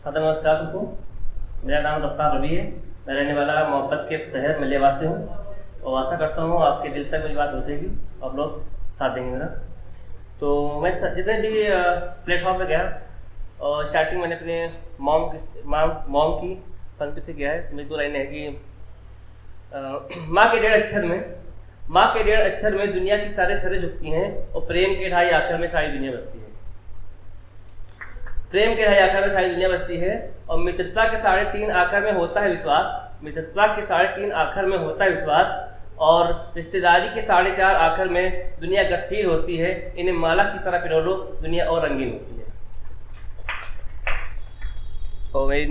सादर नमस्कार सबको। मेरा नाम रफ्तार रवि है। मैं रहने वाला मोहब्बत के शहर मलियाबाद से हूँ और आशा करता हूँ आपके दिल तक मेरी बात पहुँचेगी, आप लोग साथ देंगे मेरा। तो मैं जितने भी प्लेटफॉर्म पे गया और स्टार्टिंग मैंने अपने मॉम की पंक्ति से किया है। मेरी दो लाइनें हैं कि माँ के 1.5 अक्षर में दुनिया की सारे सरें झुकती हैं और प्रेम के 2.5 आखर में सारी दुनिया बसती है। प्रेम के 2.5 आखर में सारी दुनिया बसती है और मित्रता के 3.5 आखर में होता है विश्वास। मित्रता के 3.5 आखर में होता है विश्वास और रिश्तेदारी के 4.5 आखर में दुनिया गतिशील होती है। इन्हें माला की तरह पिरो लो, दुनिया और रंगीन होती है। और मेरी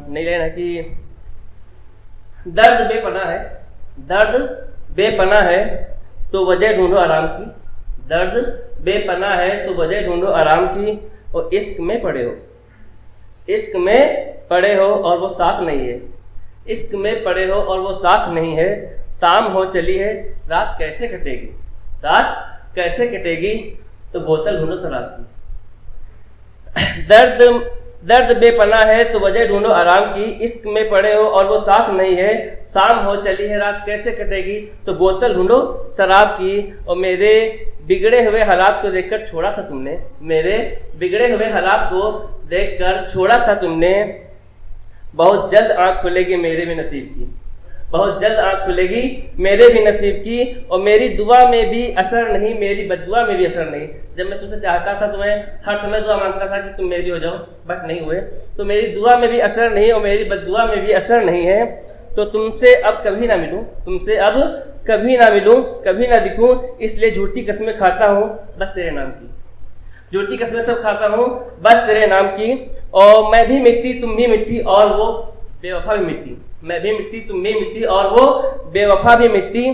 नई लाइन है कि दर्द बेपनाह है तो वजह ढूंढो आराम की। दर्द बेपनाह है तो वजह ढूंढो आराम की और इश्क में पड़े हो और वो साथ नहीं है। इश्क में पड़े हो और वो साथ नहीं है। शाम हो चली है, रात कैसे कटेगी तो बोतल ढूंढो शराब की। दर्द बेपनाह है तो वजह ढूंढो आराम की। इश्क में पड़े हो और वो साथ नहीं है। शाम हो चली है, रात कैसे कटेगी तो बोतल ढूंढो शराब की। और मेरे बिगड़े हुए हालात को देखकर छोड़ा था तुमने। मेरे बिगड़े हुए हालात को देखकर छोड़ा था तुमने। बहुत जल्द आंख खुलेगी मेरे भी नसीब की। बहुत जल्द आंख खुलेगी मेरे भी नसीब की। और मेरी दुआ में भी असर नहीं, मेरी बददुआ में भी असर नहीं। जब मैं तुमसे चाहता था, तुम्हें हर समय दुआ मांगता था कि तुम मेरी हो जाओ, बट नहीं हुए। तो मेरी दुआ में भी असर नहीं और मेरी बददुआ में भी असर नहीं है। तो तुमसे अब कभी ना मिलूं, कभी ना दिखूं, इसलिए झूठी कस्में खाता हूँ बस तेरे नाम की। झूठी कस्में सब खाता हूँ बस तेरे नाम की। और मैं भी मिट्टी तुम भी मिट्टी और वो बेवफा भी मिट्टी। मैं भी मिट्टी तुम भी मिट्टी और वो बेवफा भी मिट्टी।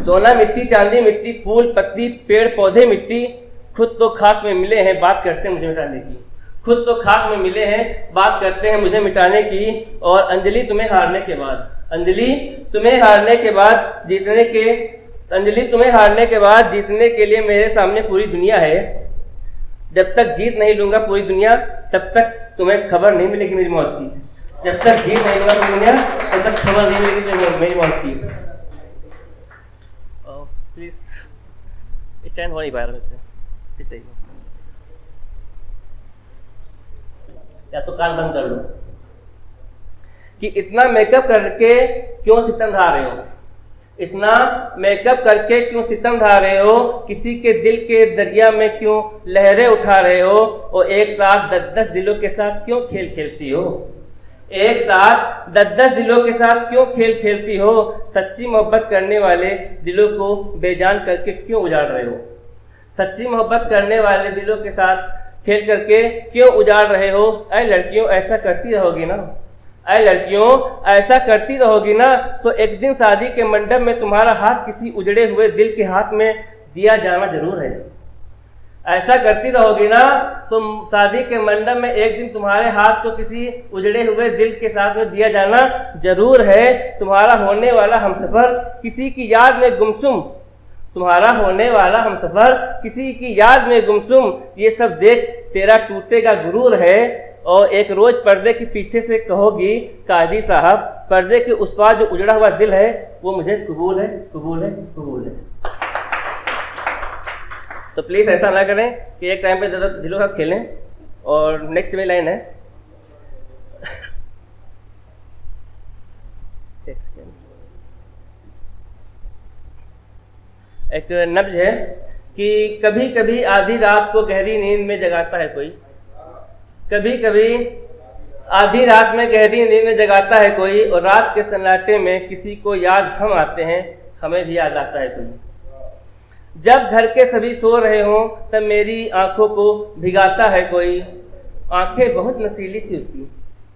सोना मिट्टी, चांदी मिट्टी, फूल पत्ती पेड़ पौधे मिट्टी। खुद तो खाक में मिले हैं, बात करते हैं मुझे मिटाने की। खुद तो खाक में मिले हैं, बात करते हैं मुझे मिटाने की। और अंजलि तुम्हें हारने के बाद जीतने के लिए मेरे सामने पूरी दुनिया है। जब तक जीत नहीं लूंगा पूरी दुनिया, तब तक तुम्हें खबर नहीं मिलेगी मेरी मौत की। जब तक जीत नहीं लूंगा पूरी दुनिया, तब तक खबर नहीं मिलेगी मेरी मौत की। प्लीज स्टैंड हो नहीं पा रहा मुझसे, या तो कान बंद कर लो। कि इतना मेकअप करके क्यों सितम ढा रहे हो? इतना मेकअप करके क्यों सितम ढा रहे हो? किसी के दिल के दरिया में क्यों लहरें उठा रहे हो? और एक साथ 10-10 दिलों के साथ क्यों खेल खेलती हो? एक साथ 10-10 दिलों के साथ क्यों खेल खेलती हो? सच्ची मोहब्बत करने वाले दिलों को बेजान करके क्यों उजाड़ रहे हो? सच्ची मोहब्बत करने वाले दिलों के साथ खेल करके क्यों उजाड़ रहे हो? ऐ लड़कियों ऐसा करती रहोगी ना, ऐ लड़कियों ऐसा करती रहोगी ना, तो एक दिन शादी के मंडप में तुम्हारा हाथ किसी उजड़े हुए दिल के हाथ में दिया जाना जरूर है। ऐसा करती रहोगी ना, तो शादी के मंडप में एक दिन तुम्हारे हाथ को किसी उजड़े हुए दिल के साथ में दिया जाना जरूर है। तुम्हारा होने वाला हमसफर किसी की याद में गुमसुम, तुम्हारा होने वाला हमसफर किसी की याद में गुमसुम। ये सब देख तेरा टूटेगा गुरूर है। और एक रोज पर्दे के पीछे से कहोगी काजी साहब, पर्दे के उस पार जो उजड़ा हुआ दिल है वो मुझे कबूल है। तो प्लीज ऐसा ना करें कि एक टाइम पे 10 दिलों के साथ खेलें। और नेक्स्ट में लाइन है, एक नब्ज है कि कभी कभी आधी रात को गहरी नींद में जगाता है कोई। कभी कभी आधी रात में गहरी नींद में जगाता है कोई। और रात के सन्नाटे में किसी को याद हम आते हैं, हमें भी याद आता है कोई। जब घर के सभी सो रहे हों तब मेरी आंखों को भिगाता है कोई। आंखें बहुत नशीली थी उसकी,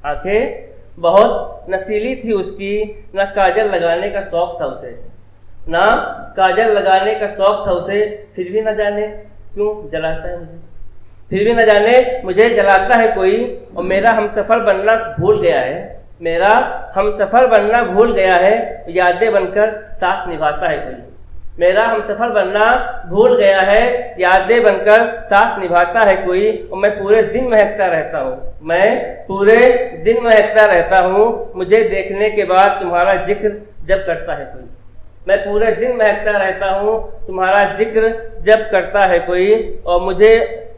आंखें बहुत नशीली थी उसकी। ना काजल लगाने का शौक था उसे, ना काजल लगाने का शौक था उसे। फिर भी न जाने क्यों जलाता है मुझे, फिर भी न जाने मुझे जलाता है कोई। और मेरा हमसफर बनना भूल गया है, मेरा हमसफर बनना भूल गया है। यादें बनकर साथ निभाता है कोई, मेरा हमसफर बनना भूल गया है, यादें बनकर साथ निभाता है कोई, और मैं पूरे दिन महकता रहता हूँ, मैं पूरे दिन महकता रहता हूँ, मुझे देखने के बाद तुम्हारा जिक्र जब करता है कोई। मैं पूरे दिन महकता रहता हूँ, तुम्हारा जिक्र जब करता है कोई, और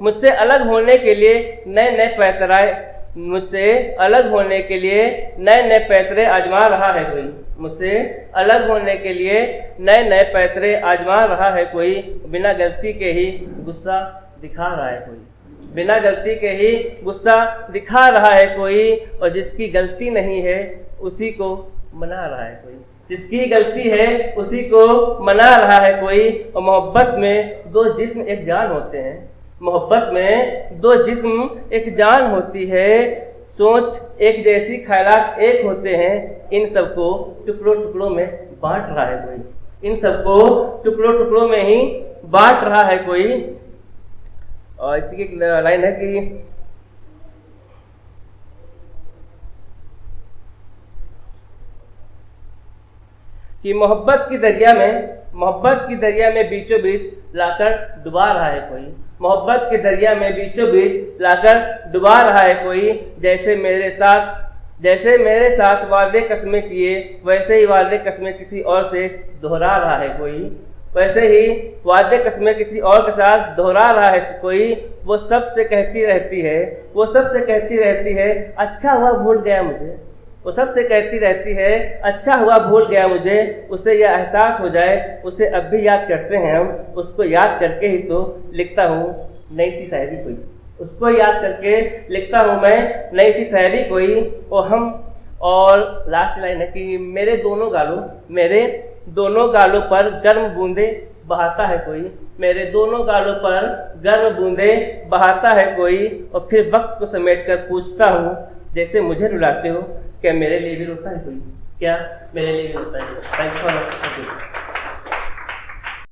मुझसे अलग होने के लिए नए नए पैतराए, मुझसे अलग होने के लिए नए नए पैतरे आजमा रहा है कोई, मुझसे अलग होने के लिए नए नए पैतरे आजमा रहा है कोई, बिना गलती के ही गुस्सा दिखा रहा है कोई, बिना गलती के ही गुस्सा दिखा रहा है कोई, और जिसकी गलती नहीं है उसी को मना रहा है कोई, जिसकी गलती है उसी को मना रहा है कोई। और मोहब्बत में दो जिस्म एक जान होते हैं, मोहब्बत में दो जिस्म एक जान होती है, सोच एक जैसी, ख्यालात एक होते हैं, इन सबको टुकड़ों टुकड़ों में बांट रहा है कोई, इन सबको टुकड़ों टुकड़ों में ही बांट रहा है कोई। और इसी की एक लाइन है कि मोहब्बत की दरिया में बीचों बीच लाकर डुबा रहा है कोई, मोहब्बत के दरिया में बीचों बीच लाकर डुबा रहा है कोई, जैसे मेरे साथ वादे कसमें किए वैसे ही वादे कसमें किसी और से दोहरा रहा है कोई, वैसे ही वादे कसमें किसी और के साथ दोहरा रहा है कोई। वो सबसे कहती रहती है अच्छा हुआ भूल गया मुझे, वो सबसे कहती रहती है अच्छा हुआ भूल गया मुझे, उसे यह एहसास हो जाए उसे अब भी याद करते हैं हम, उसको याद करके ही तो लिखता हूँ नई सी शायरी कोई, उसको याद करके लिखता हूँ मैं नई सी शायरी कोई। और लास्ट लाइन है कि मेरे दोनों गालों पर गर्म बूंदे बहाता है कोई, मेरे दोनों गालों पर गर्म बूंदे बहाता है कोई, और फिर वक्त को समेट कर पूछता हूँ जैसे मुझे रुलाते हो, क्या मेरे लिए भी रोता है कोई, क्या मेरे लिए भी रोता है। Thank you for watching.